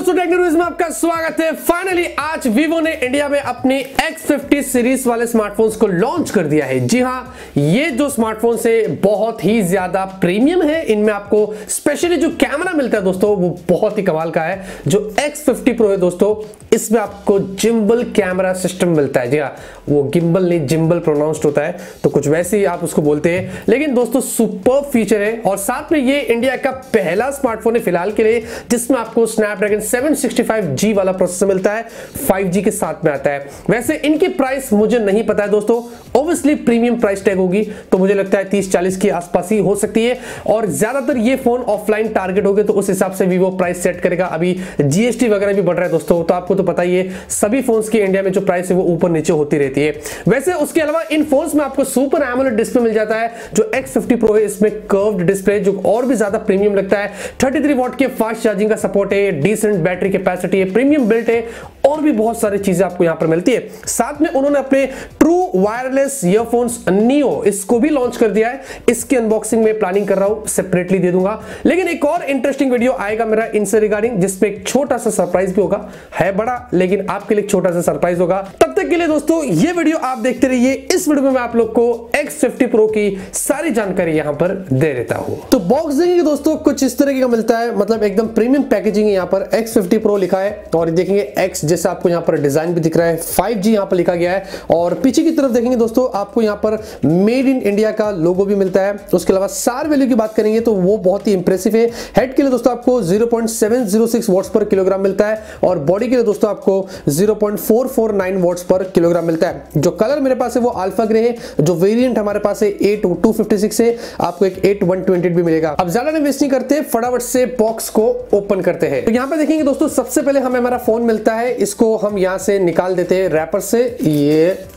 दोस्तों टेक्नोरवियूज में आपका स्वागत है। फाइनली आज vivo ने इंडिया में अपनी X50 सीरीज वाले स्मार्टफोन्स को लॉन्च कर दिया है। जी हां, ये जो स्मार्टफोन्स है बहुत ही ज्यादा प्रीमियम है। इनमें आपको स्पेशली जो कैमरा मिलता है दोस्तों वो बहुत ही कमाल का है। जो X50 Pro है दोस्तों, इसमें आपको जिम्बल कैमरा सिस्टम मिलता है। जी हाँ, वो गिम्बल नहीं जिम्बल प्रोनाउंस्ड होता है, तो कुछ वैसे ही आप उसको बोलते हैं, लेकिन दोस्तों सुपर फीचर है। और साथ में ये इंडिया का पहला स्मार्टफोन है फिलहाल के लिए जिसमें आपको स्नैपड्रैगन 765G वाला प्रोसेसर मिलता है, 5G के साथ में आता है। वैसे इनकी प्राइस मुझे नहीं पता है दोस्तों, ऑब्वियसली प्रीमियम प्राइस टैग होगी, तो मुझे लगता है 30-40 के आसपास ही हो सकती है। और ज्यादातर ये फोन ऑफलाइन टारगेट होंगे, तो उस हिसाब से वीवो प्राइस सेट करेगा। अभी जीएसटी वगैरह भी बढ़ रहा है दोस्तों, तो आपको तो पता ही है सभी फोन्स की इंडिया में जो प्राइस है वो ऊपर नीचे होती रहती है। वैसे उसके अलावा इन फोन्स में आपको सुपर एमोलेड डिस्प्ले मिल जाता है। जो X50 Pro है इसमें कर्व्ड डिस्प्ले जो और भी ज्यादा प्रीमियम लगता है। 33 वॉट के फास्ट चार्जिंग का सपोर्ट है, डिसेंट बैटरी कैपेसिटी है, प्रीमियम बिल्ट है और भी बहुत सारी चीजें आपको यहां पर मिलती है। साथ में उन्होंने अपने ट्रू वायरलेस ईयरफोन्स नियो इसको भी लॉन्च कर दिया है। इसकी अनबॉक्सिंग में प्लानिंग कर रहा हूं, सेपरेटली दे दूंगा। लेकिन एक और इंटरेस्टिंग वीडियो आएगा मेरा इनसे रिगार्डिंग, जिसमें एक छोटा सा सरप्राइज भी होगा। है बड़ा लेकिन आपके लिए छोटा सा सरप्राइज होगा। तब तक के लिए दोस्तों ये वीडियो आप देखते रहिए। इस वीडियो में मैं आप लोग को X50 Pro की सारी जानकारी यहां पर दे देता हूं। तो बॉक्स देखेंगे दोस्तों कुछ इस तरह का मिलता है, मतलब एकदम प्रीमियम पैकेजिंग है। यहां पर X50 Pro लिखा है और देखेंगे X जैसा आपको यहां पर डिजाइन भी दिख रहा है, 5G यहां पर लिखा गया है। और पीछे की तरफ देखेंगे दोस्तों आपको यहां पर मेड इन इंडिया का लोगो भी मिलता है। उसके अलावा सार वैल्यू की बात करेंगे तो वो बहुत ही इंप्रेसिव है। हेड के लिए दोस्तों आपको 0.706 वॉट्स पर किलोग्राम मिलता है और बॉडी के लिए दोस्तों आपको 0.449 वॉट्स पर किलोग्राम मिलता है। जो कलर मेरे पास है वो अल्फा ग्रे है। जो वेरिएंट हमारे पास है 8256 है, आपको एक 8128 भी मिलेगा। अब ज्यादा नहीं वेस्ट नहीं करते, फटाफट से बॉक्स को ओपन करते हैं। तो यहां पे देखेंगे दोस्तों सबसे पहले हमें हमारा फोन मिलता है, इसको हम यहां से निकाल देते हैं रैपर से।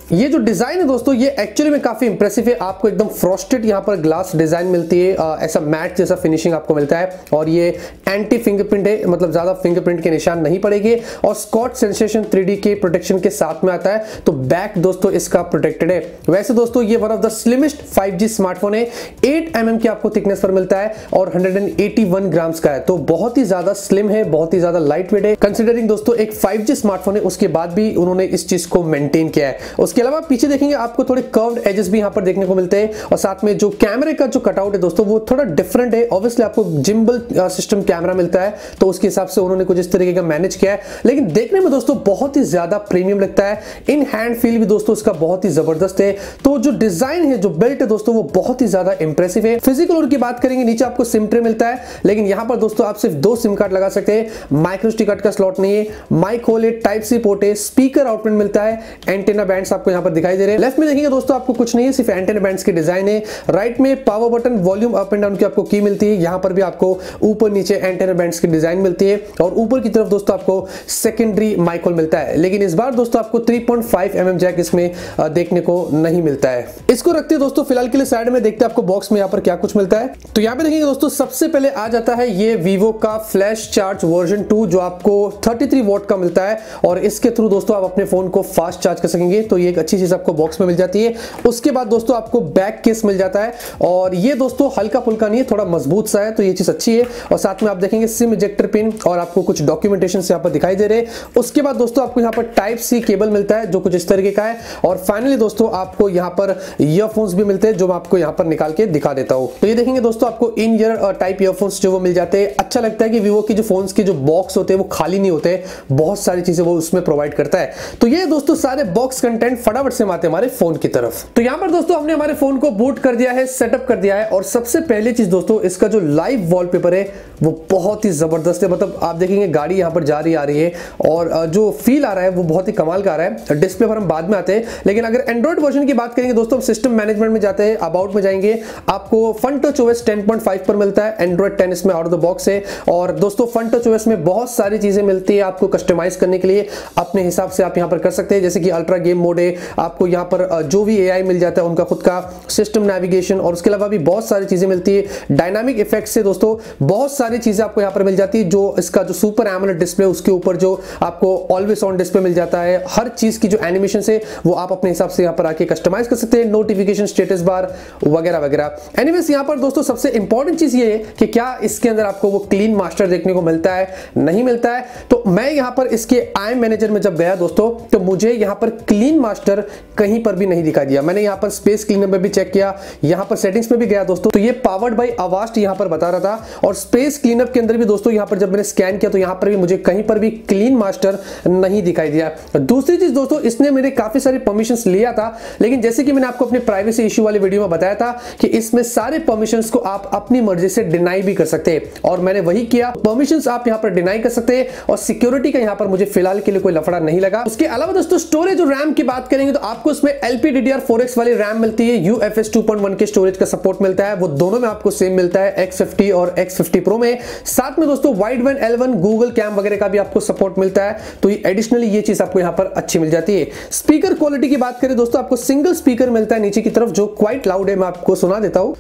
ये जो डिजाइन है दोस्तों ये एक्चुअली में काफी इंप्रेसिव है। आपको एकदम फ्रॉस्टेड यहां पर ग्लास डिजाइन मिलती है, ऐसा मैट जैसा फिनिशिंग आपको मिलता है। और ये एंटी फिंगरप्रिंट है, मतलब ज्यादा फिंगरप्रिंट के निशान नहीं पड़ेंगे। और स्कॉच सेंसेशन 3D के प्रोटेक्शन के साथ में आता है, तो बैक दोस्तों इसका प्रोटेक्टेड है। वैसे दोस्तों ये one of the slimmest 5G smartphone है। 8 mm की आपको थिकनेस पर मिलता है और 181 ग्राम्स का है, तो बहुत ही ज्यादा स्लिम है, बहुत ही ज्यादा लाइट वेट है। कंसिडरिंग दोस्तों एक 5G स्मार्टफोन है, उसके बाद भी उन्होंने इस चीज को मेंटेन किया है। उसके अलावा पीछे देखेंगे आपको थोड़े कर्व्ड एजेस भी यहां पर देखने को मिलते हैं। और साथ में जो कैमरे का जो कटआउट है दोस्तों वो थोड़ा डिफरेंट है। ऑब्वियसली आपको जिम्बल सिस्टम कैमरा मिलता है, तो उसके हिसाब से उन्होंने कुछ इस तरीके का मैनेज किया है। लेकिन देखने में दोस्तों बहुत ही ज्यादा प्रीमियम लगता है। इन हैंड फील भी दोस्तों इसका बहुत ही जबरदस्त है। तो जो डिजाइन है, जो बेल्ट है दोस्तों वो बहुत ही ज्यादा इंप्रेसिव है। फिजिकल और की बात करेंगे, नीचे आपको सिम ट्रे मिलता है, लेकिन यहां पर दोस्तों आप सिर्फ 2 सिम कार्ड लगा सकते हैं। माइक्रो SD कार्ड का स्लॉट नहीं है, माइक होल है, टाइप सी पोर्ट है, स्पीकर आउटपुट मिलता है, एंटेना बैंड्स आपको यहां पर दिखाई दे रहे हैं। लेफ्ट में देखेंगे दोस्तों आपको कुछ नहीं है, सिर्फ एंटेना बैंड्स की डिजाइन है। राइट में power button, volume up and down की आपको की मिलती है। यहां पर भी आपको ऊपर नीचे एंटेना बैंड्स की डिजाइन मिलती है और ऊपर की तरफ दोस्तों आपको सेकेंडरी माइक होल मिलता है। लेकिन इस बार दोस्तों आपको 3.5 mm जैक इसमें देखने को नहीं मिलता है। इसको रखते हैं दोस्तों फिलहाल के लिए साइड में, देखते हैं आपको बॉक्स में यहां पर क्या कुछ मिलता है। तो यहां पे देखेंगे दोस्तों सबसे पहले आ जाता है ये वीवो का फ्लैश चार्ज वर्जन 2 जो आपको 33 वॉट का मिलता है और इसके थ्रू दोस्तों आप अपने फोन को फास्ट चार्ज कर सकेंगे। तो ये एक अच्छी चीज आपको बॉक्स में मिल जाती है। उसके बाद दोस्तों आपको बैक केस मिल जाता है और ये दोस्तों हल्का फुल्का नहीं है, थोड़ा मजबूत सा है, तो ये चीज अच्छी है। और साथ में आप देखेंगे सिम इजेक्टर पिन और आपको कुछ डॉक्यूमेंटेशन यहाँ पर दिखाई दे रहे हैं। उसके बाद दोस्तों आपको यहाँ पर टाइप सी केबल मिलता है जो कुछ इस तरीके का है। और फाइनली दोस्तों आपको यहाँ पर ईयरफोन्स भी मिलते हैं जो मैं आपको यहाँ पर निकाल के दिखा देता हूँ। तो ये देखेंगे दोस्तों आपको इन ईयर टाइप ईयरफोन्स जो वो मिल जाते हैं। अच्छा लगता है कि वीवो की जो फोन्स के जो बॉक्स होते हैं वो खाली नहीं होते, बहुत सारी चीजें वो उसमें प्रोवाइड करता है। तो ये दोस्तों सारे बॉक्स कंटेंट फटाफट से आते हैं हमारे फोन की तरफ। तो यहाँ पर दोस्तों हमने हमारे फोन को बूट कर दिया है, सेटअप कर दिया है। और सबसे पहली चीज दोस्तों इसका जो लाइव वॉलपेपर है वो बहुत ही जबरदस्त है। मतलब आप देखेंगे गाड़ी यहाँ पर जा रही आ रही है और जो फील आ रहा है वो बहुत ही कमाल का आ रहा है। डिस्प्ले पर हम बाद में आते हैं, लेकिन अगर एंड्रॉइड वर्जन की बात करेंगे दोस्तों, सिस्टम मैनेजमेंट में जाते हैं, अबाउट में जाएंगे, आपको फन टच OS 10.5 पर मिलता है। एंड्रॉइड 10 इसमें आउट ऑफ द बॉक्स है। और दोस्तों फन टच OS में बहुत सारी चीजें मिलती है आपको कस्टमाइज करने करने के लिए अपने हिसाब से आप यहाँ पर कर सकते हैं, जैसे कि अल्ट्रा गेम मोड है, आपको यहाँ पर जो भी AI मिल जाता है उनका खुद का सिस्टम नेविगेशन, और उसके अलावा भी बहुत सारी चीजें मिलती है। डायनामिक इफेक्ट से दोस्तों बहुत सारी चीजें आपको यहाँ पर मिल जाती है, जो इसका जो सुपर एमोलेड डिस्प्ले उसके ऊपर जो आपको ऑलवेज ऑन डिस्प्ले मिल जाता है, हर चीज की जो एनिमेशन है वो आप अपने हिसाब से यहाँ पर आके कस्टमाइज कर सकते हैं, नोटिफिकेशन, स्टेटस बार वगैरह वगैरह। एनीवेज यहाँ पर दोस्तों सबसे इंपॉर्टेंट चीज ये है कि क्या इसके अंदर आपको वो क्लीन मास्टर देखने को मिलता है, नहीं मिलता है। तो मैं यहाँ पर इसके IM मैनेजर में जब गया दोस्तों, तो मुझे यहाँ पर क्लीन मास्टर कहीं पर भी नहीं दिखाई दिया। मैंने यहाँ पर स्पेस क्लीनर में भी चेक किया, यहाँ पर सेटिंग्स में भी गया दोस्तों, तो ये पावर्ड बाय अवास्ट यहाँ पर बता रहा था, और स्पेस क्लीनअप के अंदर भी दोस्तों यहाँ पर जब मैंने स्कैन किया तो यहाँ पर भी मुझे कहीं पर भी क्लीन मास्टर नहीं दिखाई दिया। दूसरी चीज दोस्तों, इसने मेरे काफी सारे परमिशंस लिया था, लेकिन जैसे कि मैंने आपको अपनी प्राइवेसी इश्यू वाले वीडियो में बताया था कि इसमें सारे परमिशंस को आप अपनी मर्जी से डिनाई भी कर सकते हैं, और मैंने वही किया। परमिशंस आप यहाँ पर डिनाई कर सकते हैं, और सिक्योरिटी का यहाँ पर मुझे फिलहाल के लिए कोई लफड़ा नहीं लगा। उसके अलावा दोस्तों स्टोरेज और रैम की बात करेंगे तो आपको इसमें LPDDR4X वाली रैम मिलती है, UFS 2.1 के स्टोरेज का सपोर्ट मिलता है, वो दोनों में आपको सेम मिलता है X50 और X50 Pro में। साथ में दोस्तों wide band L1 Google cam वगैरह का भी आपको सपोर्ट मिलता है, तो ये एडिशनली ये चीज आपको यहाँ पर अच्छी मिल जाती है। स्पीकर क्वालिटी की बात करें दोस्तों, आपको सिंगल स्पीकर मिलता है नीचे की तरफ जो क्वाइट लाउड है, मैं आपको सुना देता हूं।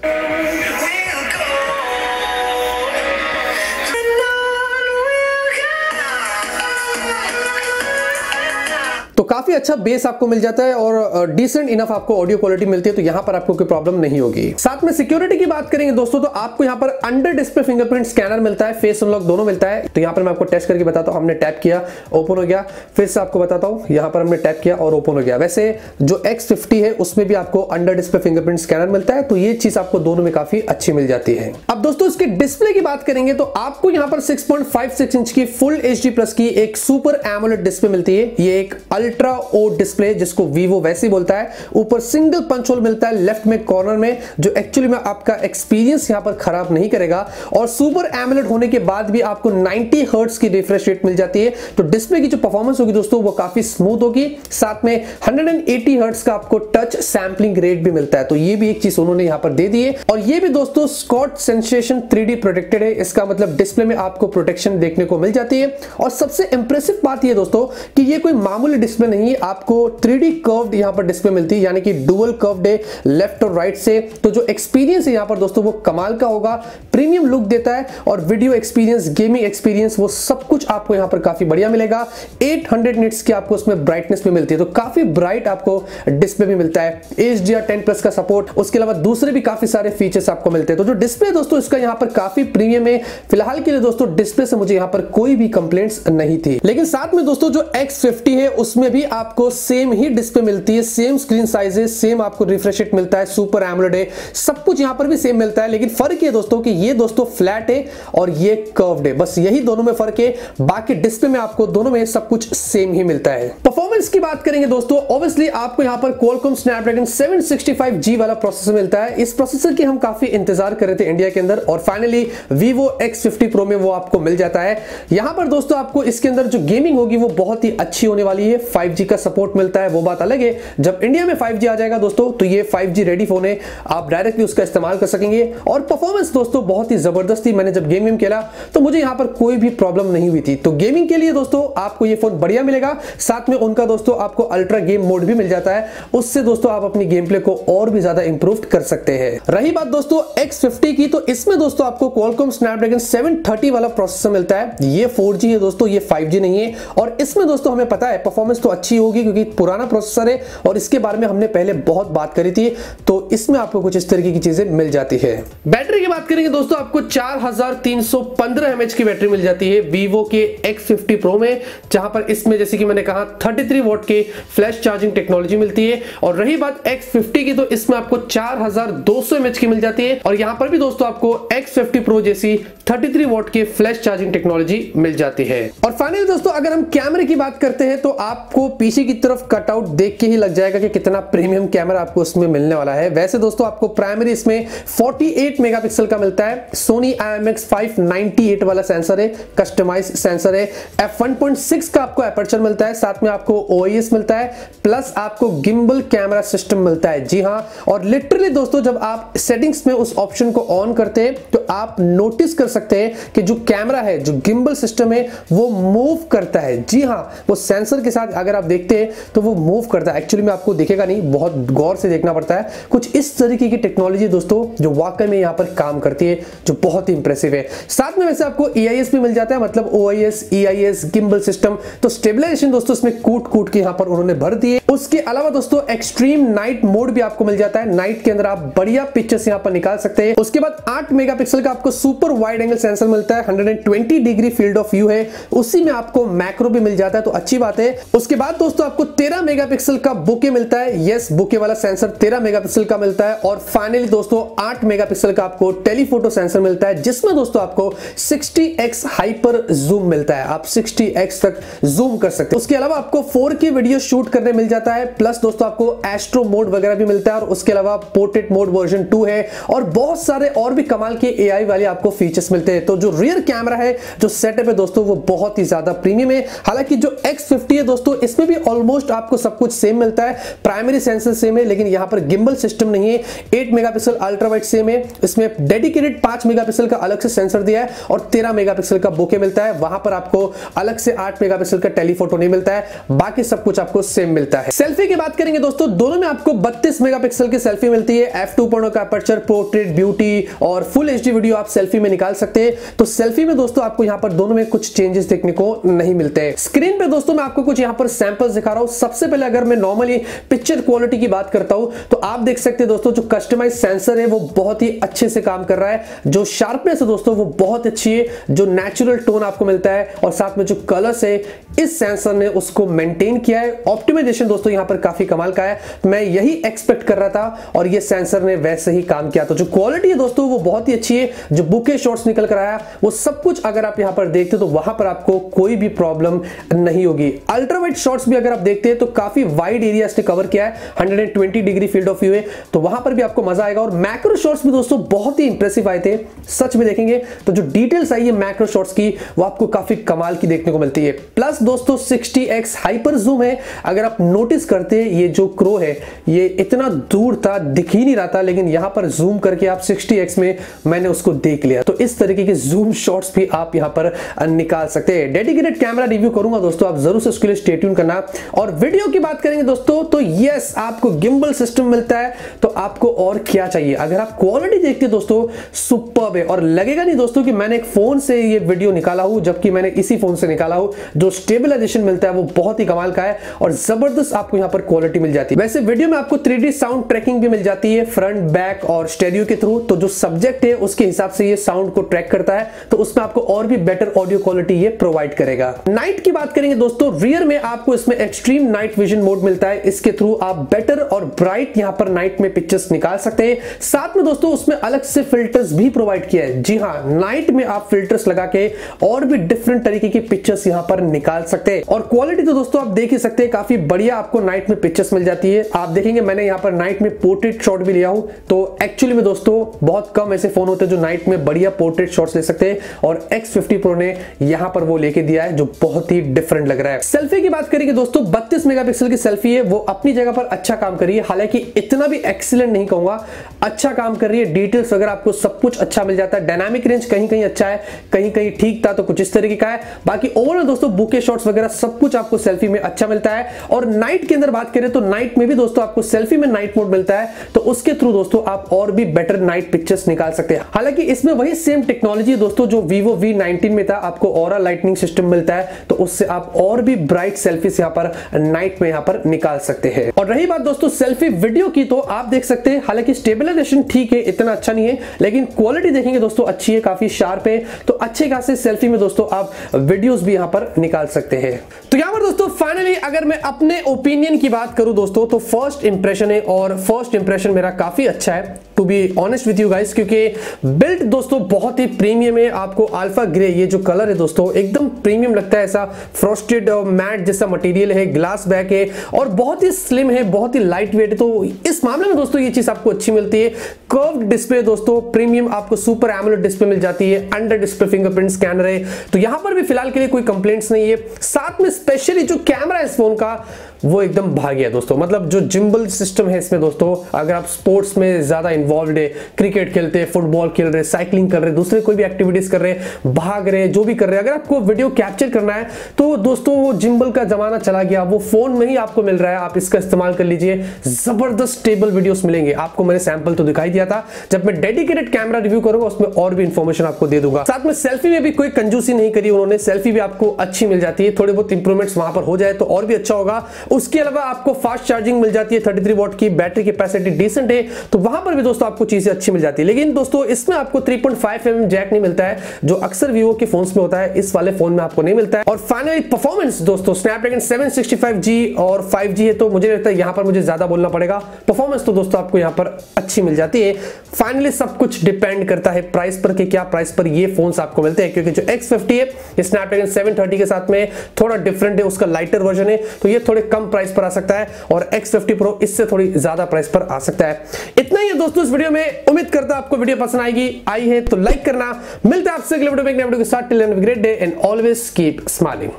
तो काफी अच्छा बेस आपको मिल जाता है और डिसेंट इनफ आपको ऑडियो क्वालिटी मिलती है, तो यहां पर आपको कोई प्रॉब्लम नहीं होगी। साथ में सिक्योरिटी की बात करेंगे दोस्तों, तो आपको यहां पर अंडर डिस्प्ले फिंगरप्रिंट स्कैनर मिलता है, फेस अनलॉक दोनों मिलता है। तो यहां पर मैं आपको टेस्ट करके बताता हूं, हमने टैप किया, ओपन हो गया, फिर से आपको बताता हूं, यहां पर हमने टैप किया और ओपन हो गया। वैसे जो X50 है उसमें भी आपको अंडर डिस्प्ले फिंगरप्रिंट स्कैनर मिलता है, तो ये चीज आपको दोनों में काफी अच्छी मिल जाती है। अब दोस्तों इसके डिस्प्ले की बात करेंगे तो आपको यहां पर 6.56 इंच की फुल HD प्लस की एक सुपर एमोलेड डिस्प्ले मिलती है। ये एक अल्ट्रा ओ डिस्प्ले जिसको vivo वैसे बोलता है, ऊपर सिंगल पंच होल मिलता है लेफ्ट में कॉर्नर में, जो एक्चुअली में आपका एक्सपीरियंस यहां पर खराब नहीं करेगा, और सुपर एमोलेड होने के बाद भी आपको 90 हर्ट्ज की रिफ्रेश रेट मिल जाती है। तो डिस्प्ले की जो परफॉर्मेंस होगी दोस्तों वो काफी स्मूथ होगी। साथ में 180 हर्ट्ज का आपको टच सैंपलिंग रेट भी मिलता है, तो ये भी एक चीज उन्होंने यहां पर दे दी है। और ये भी दोस्तों स्कॉट सेंसेशन 3D प्रोटेक्टेड है, इसका मतलब डिस्प्ले में आपको प्रोटेक्शन देखने को मिल जाती है। और सबसे इंप्रेसिव बात ये दोस्तों कि ये कोई मामूली डिस्प्ले नहीं है, आपको 3D कर्व्ड यहां पर डिस्प्ले मिलती है, यानी कि डुअल कर्व्ड है लेफ्ट और राइट से। तो जो एक्सपीरियंस है यहां पर दोस्तों वो कमाल का होगा, प्रीमियम लुक देता है, और वीडियो एक्सपीरियंस, गेमिंग एक्सपीरियंस, वो सब कुछ आपको यहां पर काफी बढ़िया मिलेगा। 800 निट्स की आपको उसमें ब्राइटनेस भी मिलती है, तो काफी ब्राइट आपको डिस्प्ले भी मिलता है। HDR10+ का सपोर्ट, उसके अलावा दूसरे भी काफी सारे फीचर्स आपको मिलते हैं। तो जो डिस्प्ले दोस्तों इसका यहां पर काफी प्रीमियम है। फिलहाल के लिए दोस्तों डिस्प्ले से मुझे यहां पर कोई भी कंप्लेंट्स नहीं थी। लेकिन साथ में दोस्तों जो X50 है उसमें भी आपको सेम ही डिस्प्ले मिलती है, सेम स्क्रीन साइज है, सेम आपको रिफ्रेश रेट मिलता है, सुपर एमोलेड है, सब कुछ यहां पर भी सेम मिलता है। लेकिन फर्क ये दोस्तों कि ये दोस्तों फ्लैट है और ये कर्व्ड है, बस यही दोनों में फर्क है। बाकी डिस्प्ले में आपको दोनों में सब कुछ सेम ही मिलता है। परफॉर्मेंस की बात करेंगे दोस्तों, ऑब्वियसली आपको यहां पर Qualcomm Snapdragon 765G वाला प्रोसेसर मिलता है। इस प्रोसेसर की हम काफी इंतजार कर रहे थे इंडिया के अंदर, और फाइनली vivo X50 Pro में वो आपको मिल जाता है। यहां पर दोस्तों आपको इसके अंदर जो गेमिंग होगी वो बहुत ही अच्छी होने वाली है। 5G का सपोर्ट मिलता है, वो बात अलग है। जब इंडिया में 5G आ जाएगा दोस्तों तो ये 5G रेडी फोन है, आप डायरेक्टली उसका इस्तेमाल कर सकेंगे। और परफॉर्मेंस दोस्तों बहुत ही जबरदस्त थी, मैंने जब गेम खेला तो मुझे यहां पर कोई भी प्रॉब्लम नहीं हुई थी। तो गेमिंग के लिए दोस्तों आपको ये फोन बढ़िया मिलेगा। साथ में उनका दोस्तों आपको अल्ट्रा गेम मोड भी मिल जाता है, उससे दोस्तों आप अपनी गेम प्ले को और भी ज्यादा इंप्रूव कर सकते हैं। रही बात दोस्तों X50 की, तो इसमें दोस्तों आपको Qualcomm Snapdragon 730 वाला प्रोसेसर मिलता है। ये 4G है दोस्तों, ये 5G नहीं है। और इसमें दोस्तों हमें पता है परफॉर्मेंस तो अच्छी होगी क्योंकि पुराना प्रोसेसर है, और इसके बारे में हमने पहले बहुत बात करी थी। तो इसमें आपको कुछ इस तरीके की चीजें मिल जाती है। बैटरी की बात करेंगे दोस्तों, आपको 4315 mAh की बैटरी मिल जाती है vivo के X50 Pro में, जहां पर इसमें जैसे कि मैंने कहा 33 वॉट के फ्लैश चार्जिंग टेक्नोलॉजी मिलती है। और रही बात X50 की, तो इसमें आपको 4200 mAh की मिल जाती है, और यहां पर भी दोस्तों आपको X50 Pro जैसी 33 वॉट के फ्लैश चार्जिंग टेक्नोलॉजी मिल जाती है। और फाइनली दोस्तों अगर हम कैमरे की बात करते हैं तो आपको पीछे की तरफ कटआउट देख के ही लग जाएगा कि कितना प्रीमियम कैमरा आपको इसमें मिलने वाला है। वैसे दोस्तों आपको प्राइमरी इसमें 48 मेगापिक्सल का मिलता है, सोनी IMX598 वाला सेंसर है, कस्टमाइज सेंसर है, f1.6 का आपको एपर्चर मिलता है, साथ में आपको OIS मिलता है, प्लस आपको गिम्बल कैमरा सिस्टम मिलता है। जी हाँ, और लिटरली दोस्तों जब आप सेटिंग्स में उस ऑप्शन को ऑन करते हैं तो आप नोटिस कर सकते हैं कि जो कैमरा है, जो गिम्बल सिस्टम है, वो मूव करता है। जी हाँ, वो सेंसर के साथ अगर आप देखते हैं तो वो मूव करता है। एक्चुअली में आपको दिखेगा नहीं, बहुत गौर से देखना पड़ता है। कुछ इस तरीके की टेक्नोलॉजी दोस्तों जो वाकई में यहाँ पर काम करती है, जो बहुत ही इंप्रेसिव है। साथ में वैसे आपको EIS भी मिल जाता है, मतलब OIS, EIS, गिम्बल सिस्टम। तो स्टेबलाइजेशन दोस्तों इसमें कूट के यहाँ पर उन्होंने भर दिए। उसके अलावा दोस्तों एक्सट्रीम नाइट मोड भी आपको मिल जाता है, नाइट के अंदर आप बढ़िया पिक्चर्स यहाँ पर निकाल सकते हैं। उसके बाद 8 मेगापिक्सल का आपको सुपर वाइड एंगल सेंसर मिलता है, 120 डिग्री फील्ड ऑफ व्यू है, उसी में आपको मैक्रो भी मिल जाता है, तो अच्छी बात है। उसके बाद दोस्तों आपको 13 मेगापिक्सल का बुके मिलता है, यस बुके वाला सेंसर 13 मेगापिक्सल का मिलता है। और फाइनली दोस्तों 8 मेगापिक्सल का आपको टेलीफोटो सेंसर मिलता है, जिसमें दोस्तों आपको 60x हाइपर जूम मिलता है, आप 60x तक जूम कर सकते हैं। उसके अलावा आपको 4K वीडियो शूट करने मिल जाता है, प्लस दोस्तों आपको एस्ट्रो मोड वगैरह भी मिलता है, और उसके अलावा पोर्ट्रेट मोड वर्जन 2 है, और बहुत सारे और भी कमाल के AI वाले आपको फीचर्स मिलते हैं। तो जो रियर कैमरा है, जो सेटअप है दोस्तों, वो बहुत ही ज्यादा प्रीमियम है। हालांकि जो X50 है दोस्तों, इसमें भी ऑलमोस्ट आपको सब कुछ सेम मिलता है, प्राइमरी सेंसर सेम है, लेकिन यहां पर गिम्बल सिस्टम नहीं है। 8 मेगापिक्सल अल्ट्रा वाइड सेम है, इसमें डेडिकेटेड 5 मेगापिक्सल का अलग से सेंसर दिया है, और 13 मेगापिक्सल का बुके मिलता है। वहां पर आपको अलग से 8 मेगापिक्सल का टेलीफोटो नहीं मिलता है, बाकी सब कुछ आपको सेम मिलता है। सेल्फी की बात करेंगे दोस्तों, दोनों में आपको 32 मेगापिक्सल की सेल्फी मिलती है, f2.0 का अपर्चर, पोर्ट्रेट, ब्यूटी और फुल HD वीडियो आप सेल्फी में निकाल सकते हैं। तो सेल्फी में दोस्तों आपको यहां पर दोनों में कुछ चेंजेस देखने को नहीं मिलते हैं। स्क्रीन पे दोस्तों मैं आपको कुछ यहां पर सैंपल्स दिखा रहा हूं। सबसे पहले अगर मैं नॉर्मली पिक्चर क्वालिटी की बात करता हूं तो आप देख सकते हैं दोस्तों, जो कस्टमाइज सेंसर है वो बहुत ही अच्छे से काम कर रहा है, जो शार्पनेस है दोस्तों वो बहुत अच्छी है, जो नेचुरल टोन आपको मिलता है, और साथ में जो कलर्स है इस सेंसर ने उसको मेंटेन किया है। ऑप्टिमाइजेशन दोस्तों यहां पर काफी कमाल का है, मैं यही एक्सपेक्ट कर रहा था, और ये सेंसर ने वैसे ही काम किया। तो जो क्वालिटी है दोस्तों वो बहुत ही अच्छी है, जो बुके शॉट्स निकल कर आया वो सब कुछ अगर आप यहां पर देखते तो वहां पर आपको कोई भी प्रॉब्लम नहीं होगी। अल्ट्रा वाइड शॉट्स भी अगर आप देखते हैं तो काफी वाइड एरिया इसने कवर किया है, 120 डिग्री फील्ड ऑफ व्यू है, तो वहां पर भी आपको मजा आएगा। और मैक्रो शॉट्स भी दोस्तों बहुत ही इंप्रेसिव आए थे, सच में देखेंगे तो जो डिटेल्स आई है मैक्रो शॉट्स की वो आपको काफी कमाल की देखने को मिलती है। प्लस दोस्तों 60x हाइपर जूम है, अगर आप नोटिस करते हैं ये जो क्रो है ये इतना दूर था, दिख ही नहीं रहा था, लेकिन यहां पर जूम करके आप 60x में मैंने उसको देख लिया। तो इस तरीके के जूम शॉट्स भी आप यहां पर निकाल सकते हैं। डेडिकेटेड कैमरा रिव्यू करूंगा दोस्तों, आप जरूर से उसके लिए स्टे ट्यून करना। और वीडियो की बात करेंगे दोस्तों तो यस आपको गिम्बल सिस्टम मिलता है, तो आपको और क्या चाहिए। अगर आप क्वालिटी देखते हैं दोस्तों सुपर्ब है, और लगेगा नहीं दोस्तों कि मैंने एक फोन से ये वीडियो निकाला हूं, जबकि मैंने इसी फोन से निकाला हूं। जो स्टेबलाइजेशन मिलता है वो बहुत ही कमाल का है, और जबरदस्त आपको यहां पर क्वालिटी मिल जाती है। वैसे वीडियो में आपको 3D साउंड ट्रैकिंग भी मिल जाती है, फ्रंट, बैक और स्टेरियो के थ्रू। तो जो सब्जेक्ट है उसके हिसाब से ये साउंड को ट्रैक करता है, तो उसमें आपको और भी बेटर ऑडियो क्वालिटी ये प्रोवाइड करेगा। नाइट की बात करेंगे दोस्तों, रियर में आपको इसमें एक्सट्रीम नाइट विजन मोड मिलता है, इसके थ्रू आप बेटर और ब्राइट यहां पर नाइट में पिक्चर्स निकाल सकते हैं। साथ में दोस्तों उसमें अलग से फिल्टर्स भी प्रोवाइड किया है। जी हां, नाइट में आप फिल्टर्स लगा के और भी डिफरेंट तरीके की पिक्चर्स यहां पर निकाल सकते हैं। और क्वालिटी तो दोस्तों आप देख ही सकते हैं, काफी बढ़िया आपको नाइट में पिक्चर्स मिल जाती है। आप देखेंगे मैंने यहां पर नाइट में पोर्ट्रेट शॉट भी लिया हूं, तो एक्चुअली में दोस्तों बहुत कम ऐसे फोन होते हैं जो नाइट में बढ़िया पोर्ट्रेट शॉट्स ले सकते हैं, और X50 Pro ने यहां पर वो लेके दिया है, जो बहुत ही डिफरेंट लग रहा है। सेल्फी की बात करेंगे दोस्तों, 32 मेगापिक्सल की सेल्फी है, वो अपनी जगह पर अच्छा काम कर रही है, हालांकि इतना भी एक्सीलेंट नहीं कहूंगा, अच्छा काम कर रही है। डिटेल्स वगैरह आपको सब कुछ अच्छा मिल जाता है। डायनामिक रेंज कहीं कहीं अच्छा है, कहीं कहीं ठीक था, तो कुछ इस तरीके का है। बाकी ओवरऑल दोस्तों बुके शॉट्स वगैरह सब कुछ आपको सेल्फी में अच्छा मिलता है। और नाइट के अंदर बात करें तो नाइट में भी दोस्तों आपको सेल्फी में नाइट मोड मिलता है, तो उसके थ्रू दोस्तों आप और भी बेटर नाइट पिक्चर्स निकाल सकते हैं। हालांकि इसमें वही सेम टेक्नोलॉजी है दोस्तों जो vivo V19 में था, आपको ऑरा लाइटनिंग सिस्टम मिलता है, तो उससे आप और भी ब्राइट सेल्फीज यहां पर नाइट में यहां पर निकाल सकते हैं। और रही बात दोस्तों सेल्फी वीडियो की, तो आप देख सकते हैं हालांकि स्टेबलाइजेशन ठीक है, इतना अच्छा नहीं है, लेकिन क्वालिटी देखेंगे दोस्तों अच्छी है, काफी शार्प है, तो अच्छे खासे सेल्फी में दोस्तों आप वीडियोस भी यहां पर निकाल सकते हैं। तो यहां पर दोस्तों फाइनली अगर मैं अपने ओपिनियन की बात करूं दोस्तों, तो फर्स्ट इंप्रेशन है, और फर्स्ट इंप्रेशन मेरा काफी अच्छा है। To be honest with you guys, क्योंकि बिल्ट दोस्तों बहुत ही प्रीमियम है। आपको अल्फा ग्रे ये जो कलर है दोस्तों एकदम प्रीमियम लगता है, ऐसा फ्रॉस्टेड और मैट जैसा मटेरियल है, ग्लास बैक है और बहुत ही स्लिम है, बहुत ही लाइट वेट है। तो इस मामले में दोस्तों ये चीज आपको अच्छी मिलती है। कर्व्ड डिस्प्ले दोस्तों प्रीमियम, आपको सुपर एमोलेड डिस्प्ले मिल जाती है, अंडर डिस्प्ले फिंगरप्रिंट स्कैनर है, तो यहां पर भी फिलहाल के लिए कोई कंप्लेंट्स नहीं है। साथ में स्पेशली जो कैमरा है इस फोन का वो एकदम भाग गया दोस्तों, मतलब जो जिम्बल सिस्टम है इसमें दोस्तों, अगर आप स्पोर्ट्स में ज्यादा इन्वॉल्व है, क्रिकेट खेलते हैं, फुटबॉल खेल रहे, साइकिलिंग कर रहे, दूसरे कोई भी एक्टिविटीज कर रहे, भाग रहे, जो भी कर रहे हैं, अगर आपको वीडियो कैप्चर करना है तो दोस्तों वो जिम्बल का जमाना चला गया, वो फोन में ही आपको मिल रहा है, आप इसका इस्तेमाल कर लीजिए, जबरदस्त स्टेबल वीडियोस मिलेंगे आपको। मैंने सैंपल तो दिखाई दिया था, जब मैं डेडिकेटेड कैमरा रिव्यू करूंगा उसमें और भी इंफॉर्मेशन आपको दे दूंगा। साथ में सेल्फी में भी कोई कंजूसी नहीं करी उन्होंने, सेल्फी भी आपको अच्छी मिल जाती है, थोड़े बहुत इंप्रूवमेंट्स वहां पर हो जाए तो और भी अच्छा होगा। उसके अलावा आपको फास्ट चार्जिंग मिल जाती है, 33 वॉट की बैटरी कैपेसिटी डिसेंट है, तो वहां पर भी दोस्तों आपको चीजें अच्छी मिल जाती है। लेकिन दोस्तों इसमें आपको 3.5 mm जैक नहीं मिलता है, जो अक्सर वीवो के फोन्स में होता है, इस वाले फोन में आपको नहीं मिलता है। और फाइनली परफॉर्मेंस दोस्तों, स्नैपड्रैगन 765G और 5G है, तो मुझे लगता है यहां पर मुझे ज्यादा बोलना पड़ेगा, परफॉर्मेंस तो दोस्तों आपको यहां पर अच्छी मिल जाती है। फाइनली सब कुछ डिपेंड करता है प्राइस पर, कि क्या प्राइस पर ये फोन्स आपको मिलते हैं, क्योंकि जो X50 है ये स्नैपड्रैगन 730 के साथ में थोड़ा डिफरेंट है, उसका लाइटर वर्जन है, तो ये थोड़े कम प्राइस पर आ सकता है, और X50 Pro इससे थोड़ी ज्यादा प्राइस पर आ सकता है। इतना ही है दोस्तों इस वीडियो में, उम्मीद करता हूं आपको वीडियो पसंद आएगी, आई है तो लाइक करना। मिलते हैं आपसे अगले वीडियो में एक नए वीडियो के साथ। Till then have a great day and always keep smiling.